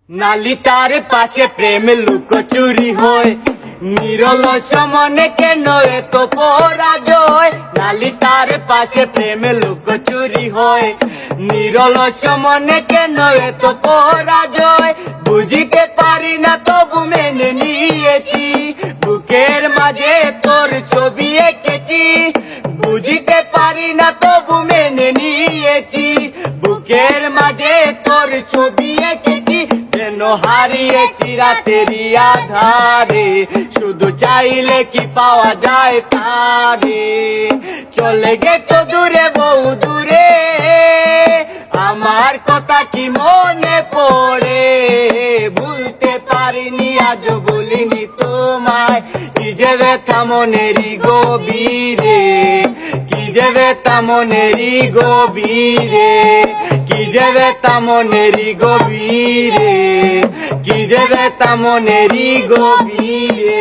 নালিতার পাশে প্রেম লুকোচুরি হয়, নিরলস মনে কেন এত পরাজয়। নালিতার পাশে প্রেম লুকোচুরি হয়, নিরলস মনে কেন এত পরাজয়। বুঝিতে পারি না তবু মেনে নিয়েছি, বুকের মাঝে তোর ছবি এঁকেছি। বুঝিতে পারি না তবু মেনে নিয়েছি, বুকের মাঝে তোর ছবি এঁকেছি। যেন হারিয়েছি রাতেরই আধারে, শুধু চাইলে কি পাওয়া যায় তারে। চলে গেছো দূরে বহু দূরে, আমার কথা কি মনে পড়ে। ভুলতে পারিনি আজও বলিনি তোমায়, কি যে ব্যথা মনেরই গভীরে, কি যে ব্যথা মনেরই গভীরে, কি যে ব্যথা মনেরই গভীরে, কি যে ব্যথা মনেরই গভীরে।